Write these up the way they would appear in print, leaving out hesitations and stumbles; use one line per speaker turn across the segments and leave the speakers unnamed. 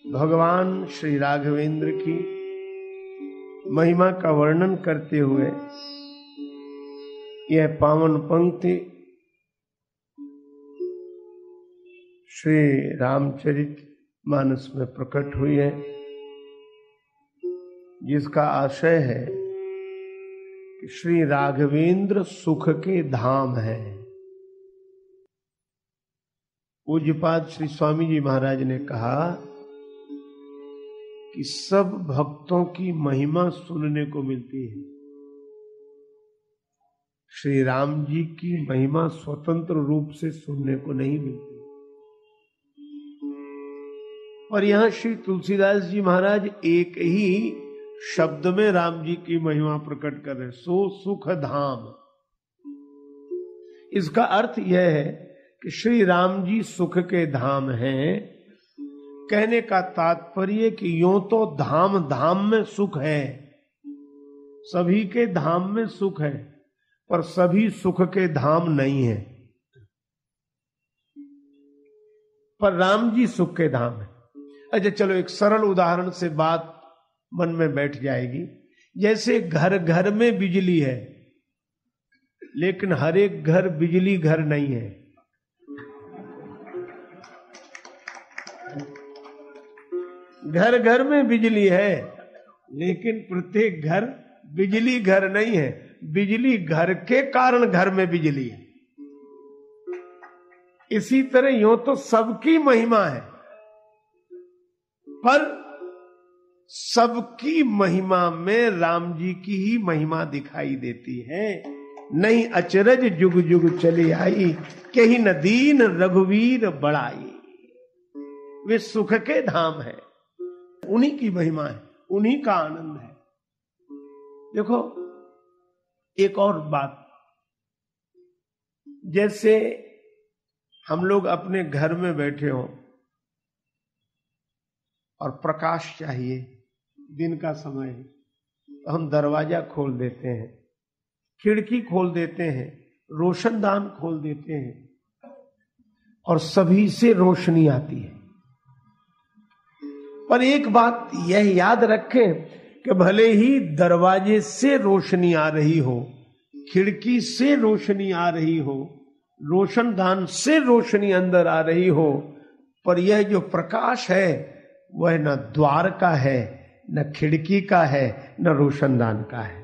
भगवान श्री राघवेंद्र की महिमा का वर्णन करते हुए यह पावन पंक्ति श्री रामचरित मानस में प्रकट हुई है, जिसका आशय है कि श्री राघवेंद्र सुख के धाम है। पूज्यपाद श्री स्वामी जी महाराज ने कहा कि सब भक्तों की महिमा सुनने को मिलती है, श्री राम जी की महिमा स्वतंत्र रूप से सुनने को नहीं मिलती। और यहां श्री तुलसीदास जी महाराज एक ही शब्द में राम जी की महिमा प्रकट कर रहे, सो सुख धाम। इसका अर्थ यह है कि श्री राम जी सुख के धाम हैं। कहने का तात्पर्य कि यूं तो धाम धाम में सुख है, सभी के धाम में सुख है, पर सभी सुख के धाम नहीं है। पर राम जी सुख के धाम है। अच्छा चलो एक सरल उदाहरण से बात मन में बैठ जाएगी। जैसे घर घर में बिजली है, लेकिन हर एक घर बिजली घर नहीं है। घर घर में बिजली है, लेकिन प्रत्येक घर बिजली घर नहीं है। बिजली घर के कारण घर में बिजली है। इसी तरह यूं तो सबकी महिमा है, पर सबकी महिमा में राम जी की ही महिमा दिखाई देती है। नहीं अचरज जुग जुग चली आई, कहीं न दीन रघुवीर बड़ाई। वे सुख के धाम है, उन्हीं की महिमा है, उन्हीं का आनंद है। देखो एक और बात, जैसे हम लोग अपने घर में बैठे हों और प्रकाश चाहिए, दिन का समय है, तो हम दरवाजा खोल देते हैं, खिड़की खोल देते हैं, रोशनदान खोल देते हैं और सभी से रोशनी आती है। पर एक बात यह याद रखें कि भले ही दरवाजे से रोशनी आ रही हो, खिड़की से रोशनी आ रही हो, रोशनदान से रोशनी अंदर आ रही हो, पर यह जो प्रकाश है वह न द्वार का है, न खिड़की का है, न रोशनदान का है।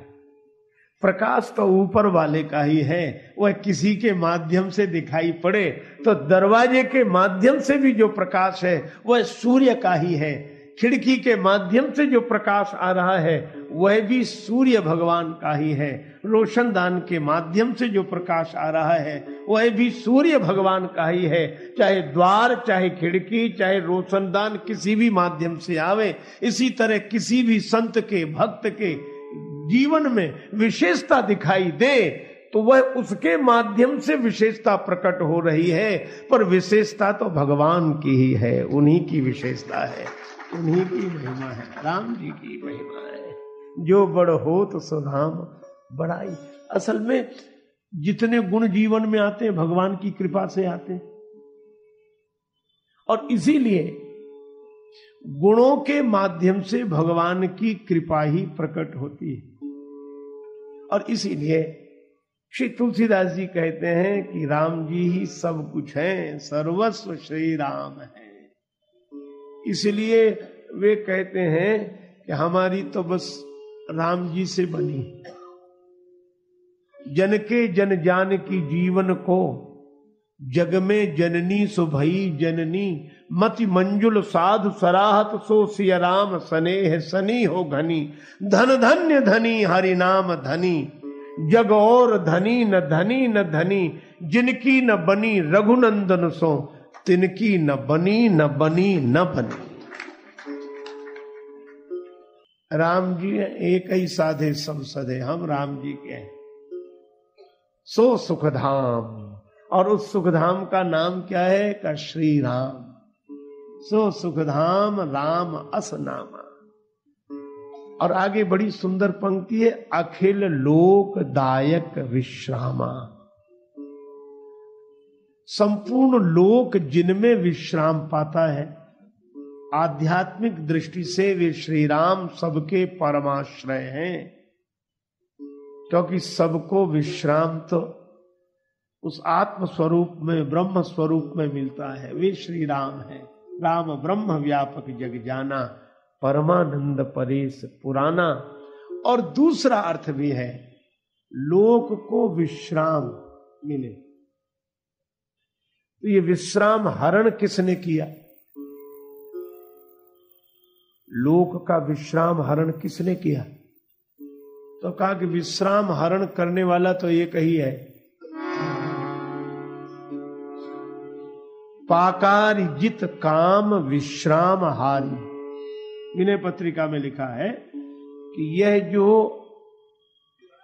प्रकाश तो ऊपर वाले का ही है। वह किसी के माध्यम से दिखाई पड़े तो दरवाजे के माध्यम से भी जो प्रकाश है वह सूर्य का ही है। खिड़की के माध्यम से जो प्रकाश आ रहा है वह भी सूर्य भगवान का ही है। रोशनदान के माध्यम से जो प्रकाश आ रहा है वह भी सूर्य भगवान का ही है। चाहे द्वार, चाहे खिड़की, चाहे रोशनदान किसी भी माध्यम से आवे। इसी तरह किसी भी संत के, भक्त के जीवन में विशेषता दिखाई दे तो वह उसके माध्यम से विशेषता प्रकट हो रही है, पर विशेषता तो भगवान की ही है, उन्हीं की विशेषता है, उन्हीं की महिमा है, राम जी की महिमा है। जो बड़ हो तो सुधाम बड़ाई। असल में जितने गुण जीवन में आते हैं भगवान की कृपा से आते हैं, और इसीलिए गुणों के माध्यम से भगवान की कृपा ही प्रकट होती है। और इसीलिए श्री तुलसीदास जी कहते हैं कि राम जी ही सब कुछ है, सर्वस्व श्री राम है। इसलिए वे कहते हैं कि हमारी तो बस राम जी से बनी। जन के जन जान की जीवन को, जग में जननी सुभई जननी, मति मंजुल साधु सराहत सो सिया राम स्नेह सनी हो घनी। धन धन्य धनी हरि नाम धनी, जग और धनी न धनी न धनी, जिनकी न बनी रघुनंदन सो, तिनकी न बनी न बनी न बनी। राम जी एक ही साधे सब सधे, हम राम जी के हैं। सो सुखधाम, और उस सुखधाम का नाम क्या है? का श्री राम। सो सुखधाम राम अस नामा। और आगे बड़ी सुंदर पंक्ति है, अखिल लोक दायक विश्रामा। संपूर्ण लोक जिनमें विश्राम पाता है आध्यात्मिक दृष्टि से वे श्री राम सबके परमाश्रय हैं, क्योंकि सबको विश्राम तो उस आत्म स्वरूप में, ब्रह्म स्वरूप में मिलता है। वे श्री राम हैं। राम ब्रह्म व्यापक जग जाना, परमानंद परेश पुराना। और दूसरा अर्थ भी है, लोक को विश्राम मिले। तो ये विश्राम हरण किसने किया? लोक का विश्राम हरण किसने किया? तो कहा कि विश्राम हरण करने वाला तो एक ही है, पाकारी जित काम विश्राम हारी। विनय पत्रिका में लिखा है कि यह जो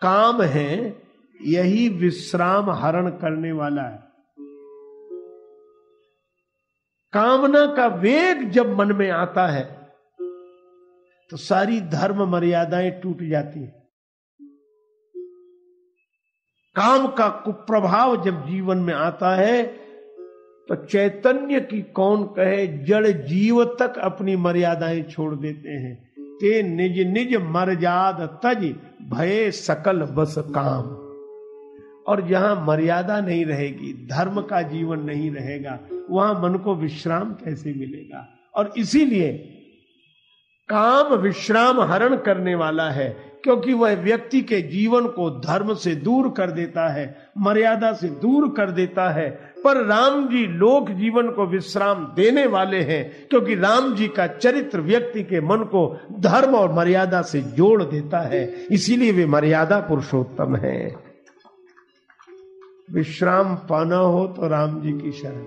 काम है यही विश्राम हरण करने वाला है। कामना का वेग जब मन में आता है तो सारी धर्म मर्यादाएं टूट जाती हैं। काम का कुप्रभाव जब जीवन में आता है तो चैतन्य की कौन कहे, जड़ जीव तक अपनी मर्यादाएं छोड़ देते हैं। ते निज निज मर्याद तज भय सकल बस काम। और जहां मर्यादा नहीं रहेगी, धर्म का जीवन नहीं रहेगा, वहां मन को विश्राम कैसे मिलेगा? और इसीलिए काम विश्राम हरण करने वाला है, क्योंकि वह व्यक्ति के जीवन को धर्म से दूर कर देता है, मर्यादा से दूर कर देता है। पर राम जी लोक जीवन को विश्राम देने वाले हैं, क्योंकि राम जी का चरित्र व्यक्ति के मन को धर्म और मर्यादा से जोड़ देता है। इसीलिए वे मर्यादा पुरुषोत्तम है। विश्राम पाना हो तो राम जी की शरण,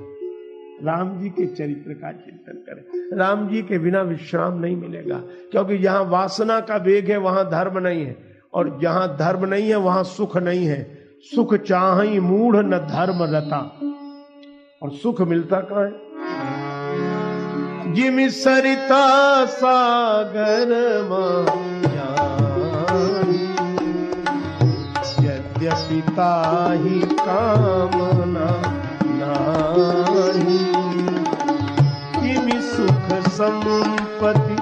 राम जी के चरित्र का चिंतन करें। राम जी के बिना विश्राम नहीं मिलेगा, क्योंकि जहां वासना का वेग है वहां धर्म नहीं है, और जहां धर्म नहीं है वहां सुख नहीं है। सुख चाहि मूढ़ न धर्म रता, और सुख मिलता कहां है? जिमि सरिता सागर यद्यपि ताहि कामना नाही, किमि सुख संपत्ति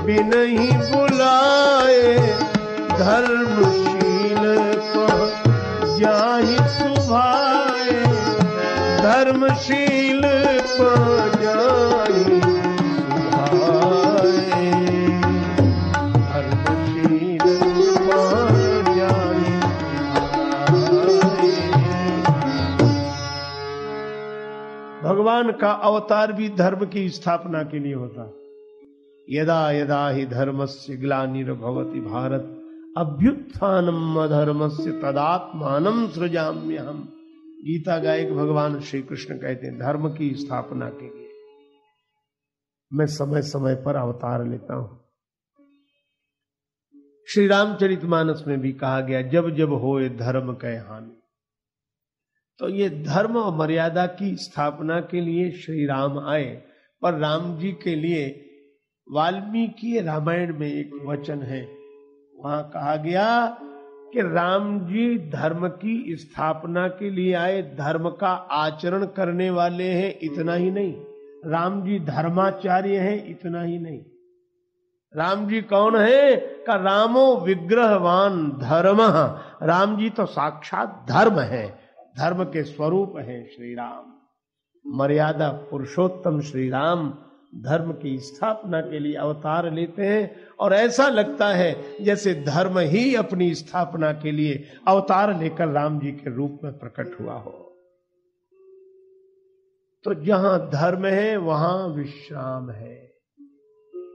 बिनहि बुलाए, धर्मशील को जाहि सुभाए, धर्मशील को जाहि सुभाए, धर्मशील को जाहि सुभाए। भगवान का अवतार भी धर्म की स्थापना के लिए होता है। यदा यदा ही धर्मस्य ग्लानिर्भवति भारत, अभ्युत्थानम अधर्मस्य तदात्मानं सृजाम्यहम्। गीता गायक भगवान श्री कृष्ण कहते हैं, धर्म की स्थापना के लिए मैं समय समय पर अवतार लेता हूं। श्री रामचरितमानस में भी कहा गया, जब जब होए धर्म कह हानि। तो ये धर्म और मर्यादा की स्थापना के लिए श्री राम आए। पर राम जी के लिए वाल्मीकि रामायण में एक वचन है, वहां कहा गया कि राम जी धर्म की स्थापना के लिए आए, धर्म का आचरण करने वाले हैं, इतना ही नहीं, राम जी धर्माचार्य हैं, इतना ही नहीं। राम जी कौन है? का रामो विग्रहवान धर्म। राम जी तो साक्षात धर्म है, धर्म के स्वरूप है श्री राम। मर्यादा पुरुषोत्तम श्री राम धर्म की स्थापना के लिए अवतार लेते हैं, और ऐसा लगता है जैसे धर्म ही अपनी स्थापना के लिए अवतार लेकर राम जी के रूप में प्रकट हुआ हो। तो जहां धर्म है वहां विश्राम है।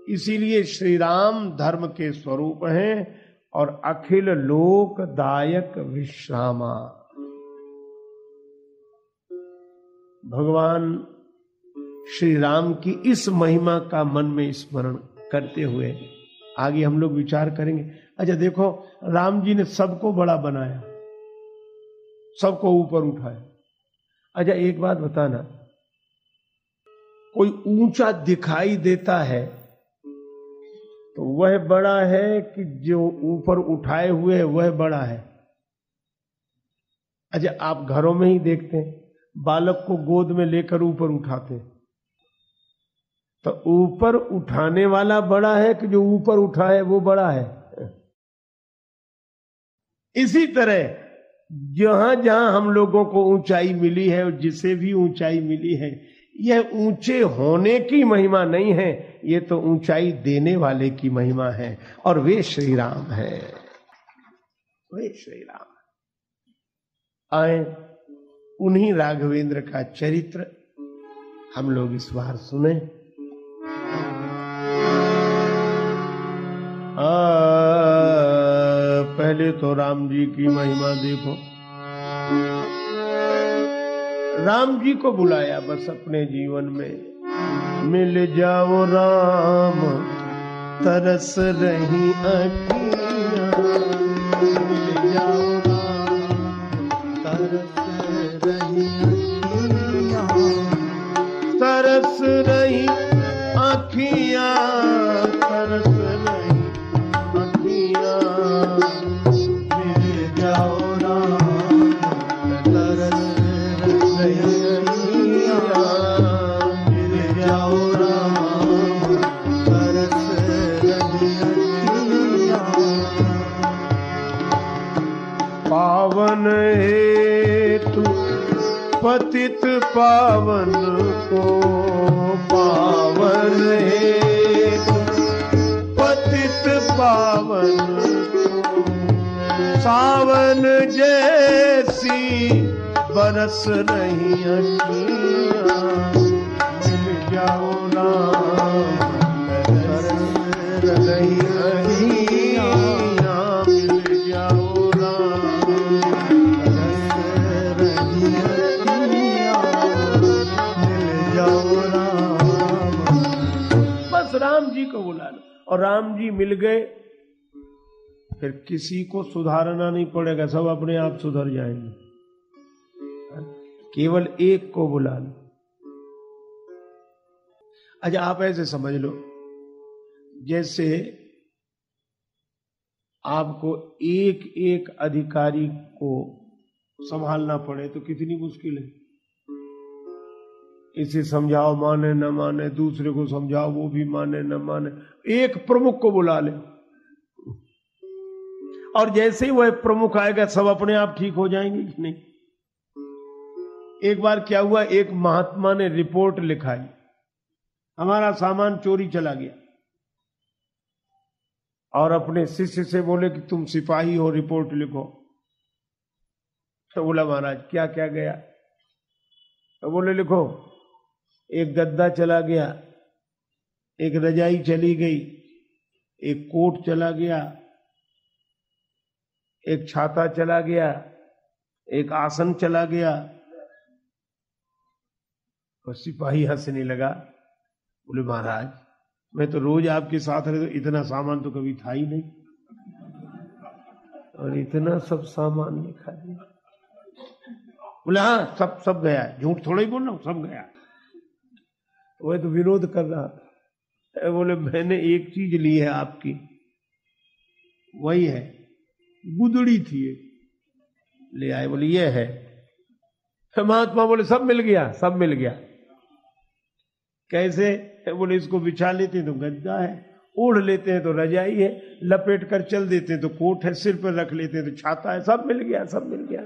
इसीलिए श्री राम धर्म के स्वरूप हैं और अखिल लोकदायक विश्रामा। भगवान श्री राम की इस महिमा का मन में स्मरण करते हुए आगे हम लोग विचार करेंगे। अच्छा देखो, राम जी ने सबको बड़ा बनाया, सबको ऊपर उठाया। अच्छा एक बात बताना, कोई ऊंचा दिखाई देता है तो वह बड़ा है कि जो ऊपर उठाए हुए है वह बड़ा है? अच्छा आप घरों में ही देखते हैं, बालक को गोद में लेकर ऊपर उठाते हैं, तो ऊपर उठाने वाला बड़ा है कि जो ऊपर उठा है वो बड़ा है? इसी तरह जहां जहां हम लोगों को ऊंचाई मिली है और जिसे भी ऊंचाई मिली है, यह ऊंचे होने की महिमा नहीं है, ये तो ऊंचाई देने वाले की महिमा है, और वे श्री राम है, वे श्री राम। आए उन्हीं राघवेंद्र का चरित्र हम लोग इस बार सुने। पहले तो राम जी की महिमा देखो। राम जी को बुलाया बस अपने जीवन में, मिल जाओ राम तरस रही अखियां, मिल जाओ राम तरस रही अखियां, तरस रही अखियां, तरस रही अखियां, मिल जाओ राम तरस रही अखियां, मिल जाओ राम तरस रही अखियां। पावन हेतु पतित पावन को, पावन हेतु पतित पावन को, सावन जैसी बरस रही अखियां, मिल जाओ राम तरस रही अखियां, मिल जाओ राम तरस रही अखियां, मिल जाओ राम। बस राम जी को बुला लो, और राम जी मिल गए, फिर किसी को सुधारना नहीं पड़ेगा, सब अपने आप सुधर जाएंगे। केवल एक को बुला लो। अच्छा आप ऐसे समझ लो, जैसे आपको एक एक अधिकारी को संभालना पड़े तो कितनी मुश्किल है। इसे समझाओ माने न माने, दूसरे को समझाओ वो भी माने न माने, एक प्रमुख को बुला ले, और जैसे ही वह प्रमुख आएगा सब अपने आप ठीक हो जाएंगे कि नहीं। एक बार क्या हुआ, एक महात्मा ने रिपोर्ट लिखाई, हमारा सामान चोरी चला गया, और अपने शिष्य से बोले कि तुम सिपाही हो, रिपोर्ट लिखो। तो बोला महाराज क्या क्या गया? तो बोले लिखो, एक गद्दा चला गया, एक रजाई चली गई, एक कोट चला गया, एक छाता चला गया, एक आसन चला गया। और सिपाही हंसने लगा, बोले महाराज मैं तो रोज आपके साथ रहता, इतना सामान तो कभी था ही नहीं, और इतना सब सामान लिखा दिया। बोले हाँ सब गया, झूठ थोड़ा ही बोल रहा हूं, सब गया। वह तो विरोध कर रहा था। बोले मैंने एक चीज ली है आपकी, वही है, गुदड़ी थी ले आए। बोले ये है। महात्मा बोले सब मिल गया, सब मिल गया। कैसे? बोले इसको बिछा लेते हैं तो गद्दा है, ओढ़ लेते हैं तो रजाई है, लपेट कर चल देते हैं तो कोट है, सिर पर रख लेते हैं तो छाता है, सब मिल गया, सब मिल गया।